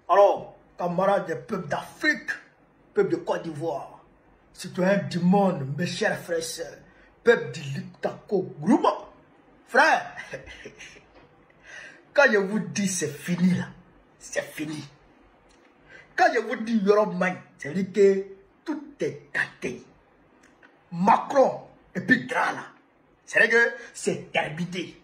Alors, camarades des peuples d'Afrique, peuple de Côte d'Ivoire, citoyens du monde, mes chers frères et sœurs, peuple du Liptako groupe, frère, quand je vous dis c'est fini là, c'est fini. Quand je vous dis Europe Mind, c'est dire que tout est gâté. Macron et puis Gra là, c'est dire que c'est terminé.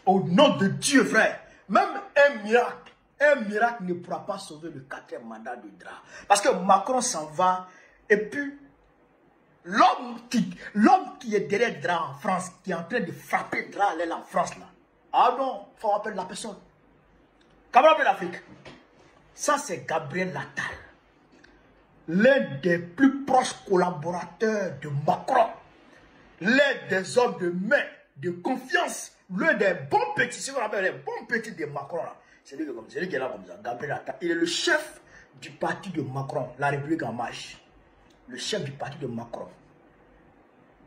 Au nom de Dieu, frère, même un miracle ne pourra pas sauver le 4e mandat de Dra. Parce que Macron s'en va et puis l'homme qui est derrière Dra en France, qui est en train de frapper Dra là en France là. Ah non, il faut appeler la personne. Camarade de l'Afrique, ça c'est Gabriel Attal, l'un des plus proches collaborateurs de Macron, l'un des hommes de main, de confiance, l'un des bons petits, si vous rappelez les bons petits de Macron là. C'est lui qui est là comme ça, Gabriel Attal. Il est le chef du parti de Macron, la République en marche. Le chef du parti de Macron.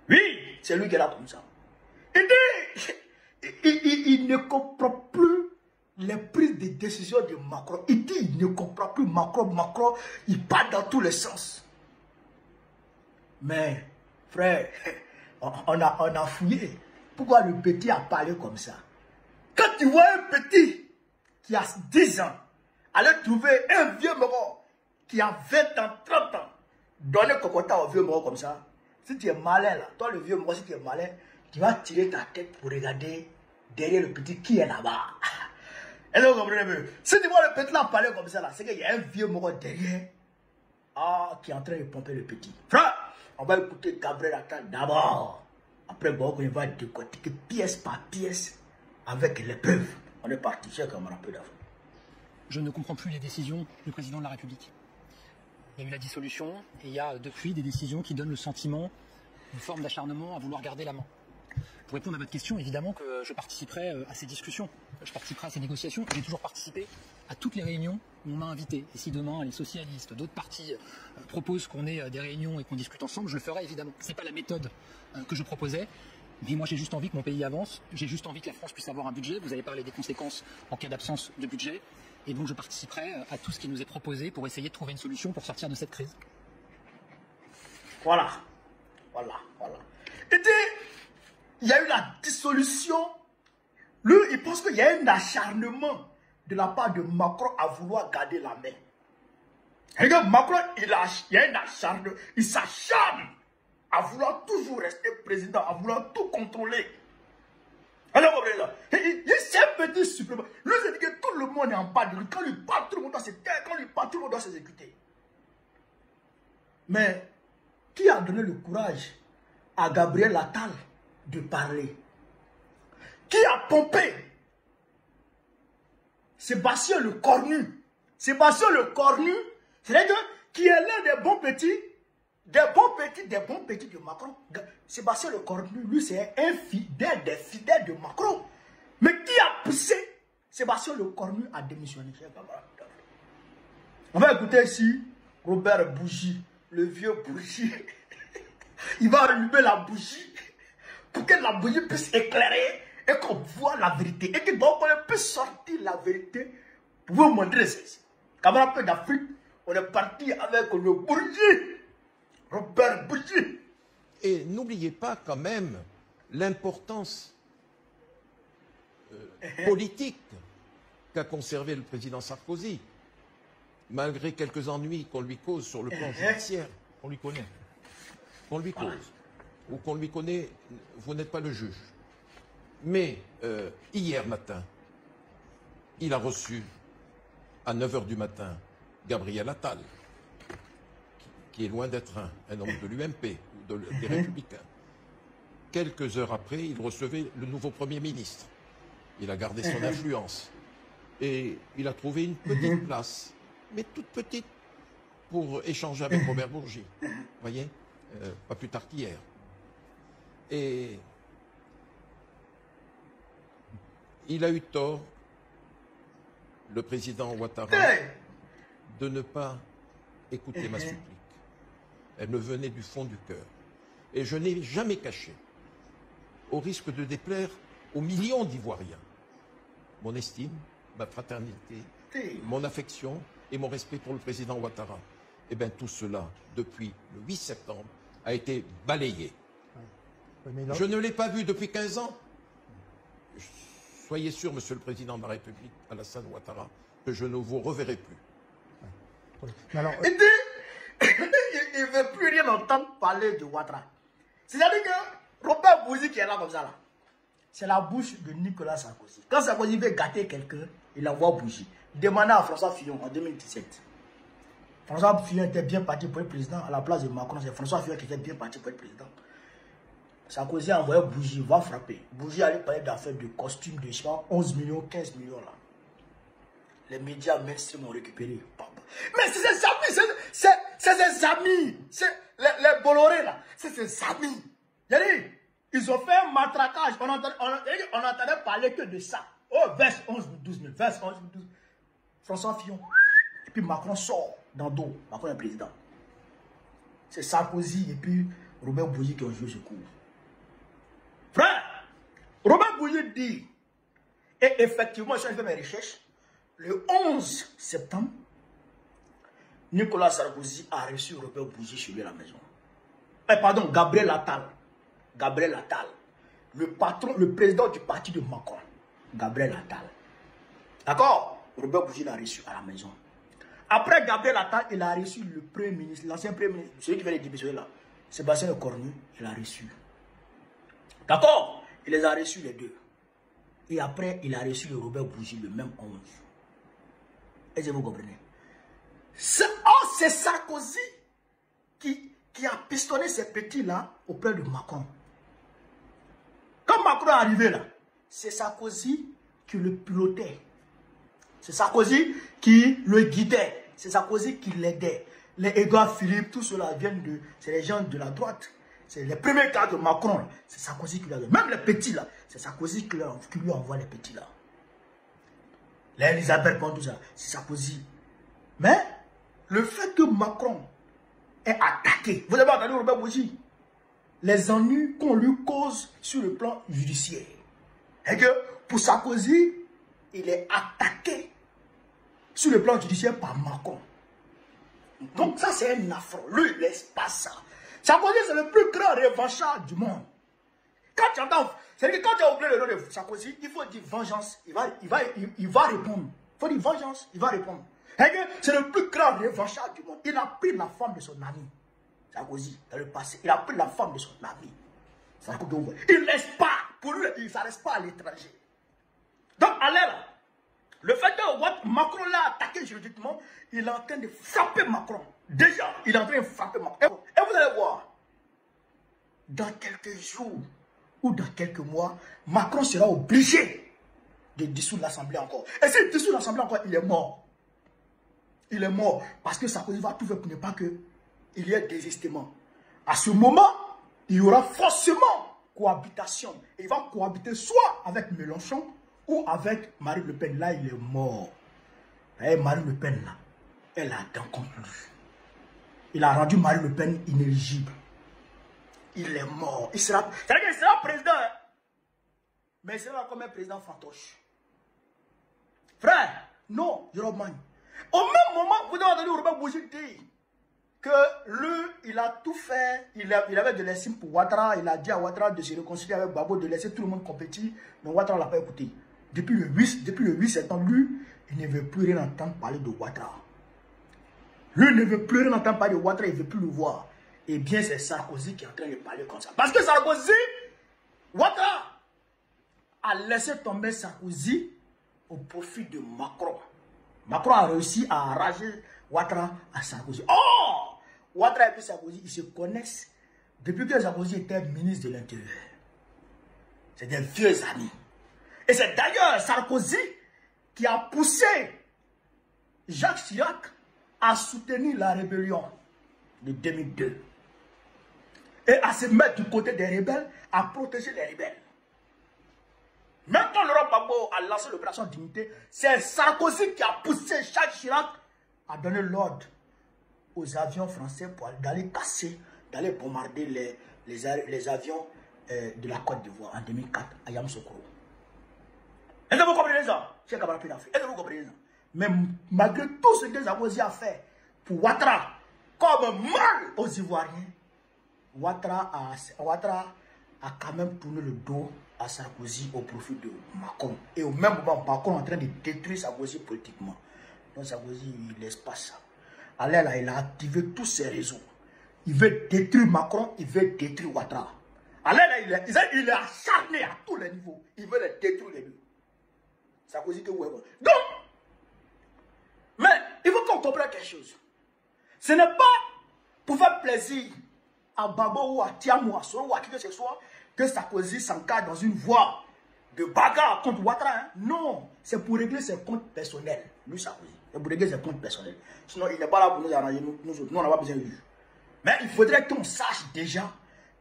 Oui, c'est lui qui est là comme ça. Il ne comprend plus les prises de décision de Macron. Il dit il ne comprend plus Macron, il part dans tous les sens. Mais, frère, on a fouillé. Pourquoi le petit a parlé comme ça? Quand tu vois un petit qui a 10 ans, aller trouver un vieux mort qui a 20 ans, 30 ans, donner cocotin au vieux mort comme ça. Si tu es malin là, toi le vieux mort, si tu es malin, tu vas tirer ta tête pour regarder derrière le petit qui est là-bas. Est-ce que vous comprenez mieux? Si tu vois le petit là parler comme ça là, c'est qu'il y a un vieux mort derrière qui est en train de pomper le petit. Frère, on va écouter Gabriel Attal d'abord. Après, bon, on va décortiquer pièce par pièce avec les preuves. On est parti, cher camarade peu d'Afrique. Je ne comprends plus les décisions du président de la République. Il y a eu la dissolution et il y a depuis des décisions qui donnent le sentiment d'une forme d'acharnement à vouloir garder la main. Pour répondre à votre question, évidemment que je participerai à ces discussions, je participerai à ces négociations. J'ai toujours participé à toutes les réunions où on m'a invité. Et si demain les socialistes, d'autres partis proposent qu'on ait des réunions et qu'on discute ensemble, je le ferai évidemment. Ce n'est pas la méthode que je proposais. Mais moi, j'ai juste envie que mon pays avance. J'ai juste envie que la France puisse avoir un budget. Vous avez parlé des conséquences en cas d'absence de budget. Et donc, je participerai à tout ce qui nous est proposé pour essayer de trouver une solution pour sortir de cette crise. Voilà. Et il y a eu la dissolution. Lui, il pense qu'il y a un acharnement de la part de Macron à vouloir garder la main. Regarde, Macron, il y a un acharnement. Il s'acharne à vouloir toujours rester président, à vouloir tout contrôler. Alors, c'est un petit supplément. Lui, c'est que tout le monde est en pas de lui. Quand lui parle, tout le monde doit se taire. Quand lui parle, tout le monde doit s'exécuter. Mais, qui a donné le courage à Gabriel Attal de parler? Qui a pompé? Sébastien Le Cornu. Sébastien Le Cornu, c'est-à-dire qui est l'un des bons petits de Macron. Sébastien Le Cornu, lui, c'est un fidèle des fidèles de Macron. Mais qui a poussé Sébastien Le Cornu à démissionner? On va écouter ici Robert Bougie, le vieux Bougie. Il va allumer la bougie pour que la bougie puisse éclairer et qu'on voit la vérité. Et qu'on puisse sortir la vérité pour vous montrer ceci. Camarades d'Afrique, on est parti avec le Bougie. Robert Bougie. Et n'oubliez pas quand même l'importance politique qu'a conservé le président Sarkozy, malgré quelques ennuis qu'on lui cause sur le plan judiciaire. On lui connaît. Qu'on lui cause. Ou qu'on lui connaît, vous n'êtes pas le juge. Mais hier matin, il a reçu à 9 h du matin Gabriel Attal, qui est loin d'être un homme de l'UMP, des Républicains. Quelques heures après, il recevait le nouveau Premier ministre. Il a gardé son influence. Et il a trouvé une petite place, mais toute petite, pour échanger avec Robert Bourgi. Vous voyez, pas plus tard qu'hier. Et il a eu tort, le président Ouattara, de ne pas écouter ma supplique. Elle me venait du fond du cœur. Et je n'ai jamais caché, au risque de déplaire aux millions d'Ivoiriens, mon estime, ma fraternité mon affection et mon respect pour le président Ouattara. Eh bien, tout cela, depuis le 8 septembre, a été balayé. Je ne l'ai pas vu depuis 15 ans. Soyez sûr, Monsieur le Président de la République, Alassane Ouattara, que je ne vous reverrai plus. Alors, il ne veut plus rien entendre parler de Ouattara. C'est-à-dire que Robert Bouzy qui est là comme ça, là, c'est la bouche de Nicolas Sarkozy. Quand Sarkozy veut gâter quelqu'un, il envoie Bougie. Demandez à François Fillon en 2017. François Fillon était bien parti pour être président à la place de Macron. C'est François Fillon qui était bien parti pour être président. Sarkozy a envoyé Bougie, va frapper. Bougie allait parler d'affaires de costumes de, je sais pas, 11 millions, 15 millions là. Les médias mainstream ont récupéré. Mais c'est ses amis, c'est ses amis. Les Bolloré là, c'est ses amis. Ils ont fait un matraquage. On entendait parler que de ça. Oh, verse 11 12 000, verse 11 12 000. François Fillon. Et puis Macron sort dans le dos. Macron est président. C'est Sarkozy et puis Robert Bougie qui ont joué ce coup. Frère, Robert Bougie dit, et effectivement, je fais mes recherches, le 11 septembre, Nicolas Sarkozy a reçu Robert Bougie chez lui à la maison. Pardon, Gabriel Attal. Gabriel Attal. Le patron, le président du parti de Macron. Gabriel Attal. D'accord? Robert Bougie l'a reçu à la maison. Après Gabriel Attal, il a reçu le premier ministre, l'ancien premier ministre, celui qui vient de démissionner là, Sébastien Lecornu, il a reçu. D'accord? Il les a reçus les deux. Et après, il a reçu le Robert Bougie le même 11. Est-ce que vous comprenez? C'est Sarkozy qui a pistonné ces petits-là auprès de Macron. Quand Macron est arrivé là, c'est Sarkozy qui le pilotait. C'est Sarkozy qui le guidait. C'est Sarkozy qui l'aidait. Les Edouard Philippe, tout cela viennent de... C'est les gens de la droite. C'est les premiers cas de Macron. C'est Sarkozy qui lui a donné. Même les petits là, c'est Sarkozy qui lui envoie les petits là. Les Elisabeth, tout ça, c'est Sarkozy. Mais le fait que Macron ait attaqué, vous avez entendu Robert Bougie, les ennuis qu'on lui cause sur le plan judiciaire. Et que pour Sarkozy, il est attaqué sur le plan judiciaire par Macron. Donc ça c'est un affront. Lui, il laisse pas ça. Sarkozy, c'est le plus grand revanchard du monde. Quand tu entends, c'est-à-dire que quand tu as oublié le nom de Sarkozy, il faut dire vengeance. Il va répondre. Il faut dire vengeance, il va répondre. C'est le plus grand revanchard du monde. Il a pris la femme de son ami. Sarkozy, dans le passé, il a pris la femme de son ami. Il ne laisse pas. Pour lui, il ne s'arrête pas à l'étranger. Donc, allez là. Le fait que Macron l'a attaqué juridiquement, il est en train de frapper Macron. Déjà, il est en train de frapper Macron. Et vous allez voir, dans quelques jours ou dans quelques mois, Macron sera obligé de dissoudre l'Assemblée encore. Et s'il dissout l'Assemblée encore, il est mort. Il est mort. Parce que Sarkozy va tout faire pour ne pas qu'il y ait désistement. À ce moment, il y aura forcément cohabitation. Il va cohabiter soit avec Mélenchon ou avec Marine Le Pen. Là, il est mort. Et Marine Le Pen, là, elle a dents contre lui. Il a rendu Marine Le Pen inéligible. Il est mort. Il sera président. Hein? Mais il sera comme un président fantoche. Frère, non, Jérôme Magne. Au même moment, vous avez entendu Robert Bougie dire que lui, il a tout fait. Il avait de l'estime pour Ouattara. Il a dit à Ouattara de se réconcilier avec Babo, de laisser tout le monde compétir. Mais Ouattara ne l'a pas écouté. Depuis le 8 septembre, lui, il ne veut plus rien entendre parler de Ouattara. Lui ne veut plus rien entendre parler de Ouattara, il ne veut plus le voir. Eh bien, c'est Sarkozy qui est en train de parler comme ça. Parce que Sarkozy, Ouattara a laissé tomber Sarkozy au profit de Macron. Macron a réussi à arracher Ouattara à Sarkozy. Oh! Ouattara et puis Sarkozy, ils se connaissent depuis que Sarkozy était ministre de l'Intérieur. C'est des vieux amis. Et c'est d'ailleurs Sarkozy qui a poussé Jacques Chirac à soutenir la rébellion de 2002. Et à se mettre du côté des rebelles, à protéger les rebelles. Même quand Laurent Gbagbo a lancé l'opération Dignité, c'est Sarkozy qui a poussé Jacques Chirac à donner l'ordre aux avions français pour d'aller casser, d'aller bombarder les avions de la Côte d'Ivoire en 2004 à Yamoussoukro. Est-ce que vous comprenez ça? Est-ce que vous comprenez ça? Mais malgré tout ce que Sarkozy a fait pour Ouattara, comme mal aux Ivoiriens, Ouattara a quand même tourné le dos à Sarkozy au profit de Macron. Et au même moment, Macron est en train de détruire Sarkozy politiquement. Donc Sarkozy, il ne laisse pas ça. Alors là, il a activé tous ses réseaux. Il veut détruire Macron, il veut détruire Ouattara. Alors là, il est acharné à tous les niveaux. Il veut les détruire les deux. Sarkozy que ouais. Donc, mais il faut qu'on comprenne quelque chose. Ce n'est pas pour faire plaisir à Babo ou à Tiam ou à Soro ou à qui que ce soit que Sarkozy s'encadre dans une voie de bagarre contre Ouattara. Hein? Non, c'est pour régler ses comptes personnels. Lui, Sarkozy, c'est pour régler ses comptes personnels. Sinon, il n'est pas là pour nous arranger. Nous, on n'a pas besoin de lui. Mais il faudrait qu'on sache déjà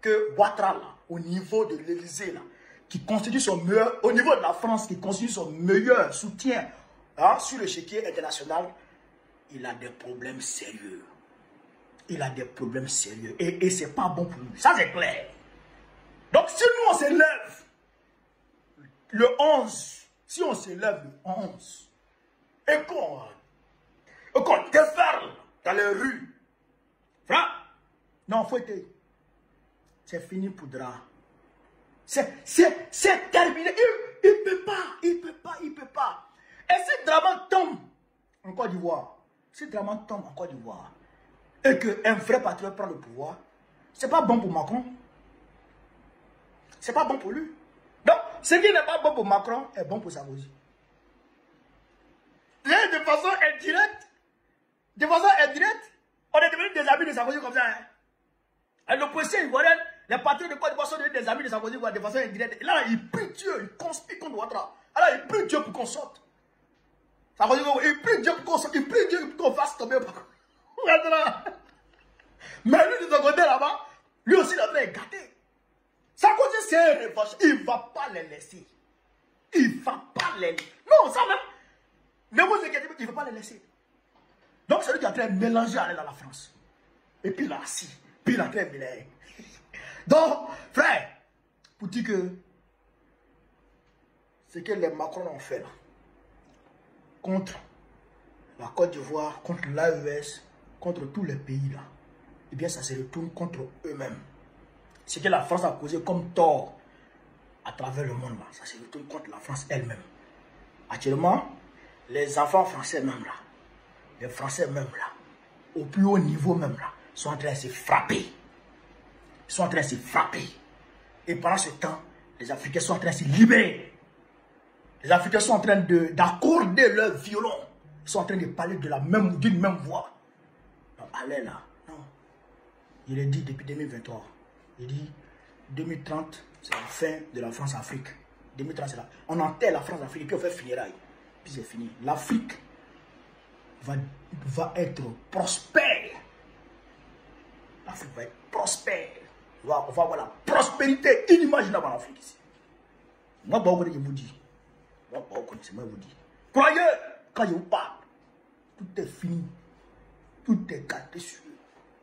que Ouattara, là, au niveau de l'Élysée, là, qui constitue son meilleur, au niveau de la France, qui constitue son meilleur soutien hein, sur l'échiquier international, il a des problèmes sérieux. Il a des problèmes sérieux. Et ce n'est pas bon pour lui. Ça, c'est clair. Donc, si nous, on s'élève le 11, si on s'élève le 11, et qu'on déferle dans les rues, frère, non, faut être. C'est fini pour Dra. C'est terminé. Il ne peut pas. Et si Draman tombe en Côte d'Ivoire, et qu'un vrai patriote prend le pouvoir, c'est pas bon pour Macron. C'est pas bon pour lui. Donc, ce qui n'est pas bon pour Macron est bon pour Sarkozy. De façon indirecte, on est devenus des amis de Sarkozy comme ça. Hein. L'opposition ivoirienne, les patriotes de Côte d'Ivoire sont devenus des amis de Sarkozy de façon indirecte. Et là, il prie Dieu, il conspire contre Ouattara. Alors, il prie Dieu pour qu'on sorte. Sarkozy, il prie Dieu pour qu'on sorte. Il prie Dieu pour qu'on fasse tomber Ouattara. Mais lui, de son côté là-bas, lui aussi, il est gâté. Sarkozy, c'est un revanche. Il ne va pas les laisser. Il ne va pas les laisser. Non, ça même. Ne vous inquiétez pas, il ne va pas les laisser. Donc, c'est lui qui est en train de mélanger à la France. Et puis là, si. Puis il est en train de mélanger. Donc, frère, pour dire que ce que les Macron ont fait là, contre la Côte d'Ivoire, contre l'AES, contre tous les pays là, eh bien, ça se retourne contre eux-mêmes. Ce que la France a causé comme tort à travers le monde là, ça se retourne contre la France elle-même. Actuellement, les enfants français même là, les Français même là, au plus haut niveau même là, sont en train de se frapper. Ils sont en train de se frapper. Et pendant ce temps, les Africains sont en train de se libérer. Les Africains sont en train d'accorder leur violon. Ils sont en train de parler d'une même voix. Donc, allez là, non. Il est dit depuis 2023. Il dit 2030, c'est la fin de la France-Afrique. 2030, c'est là. On enterre la France-Afrique et puis on fait funérailles. Puis c'est fini. L'Afrique va être prospère. L'Afrique va être prospère. On va avoir la prospérité inimaginable en Afrique ici. Moi, je vous dis. Moi, je vous dis. Croyez, quand je vous parle, tout est fini. Tout est gâté sur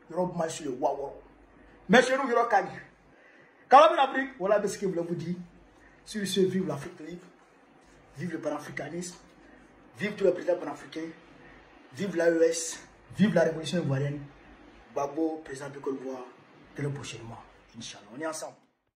le mal sur le wawa. Mais chez nous, il y aura Kanye. Quand on est en Afrique, voilà ce que je voulais vous dire. Sur ce, vive l'Afrique libre. Vive le panafricanisme. Vive tous les présidents panafricains. Vive l'AES. Vive la révolution ivoirienne. Babo, président de Côte d'Ivoire. Très prochainement. Inch'Allah. On est ensemble.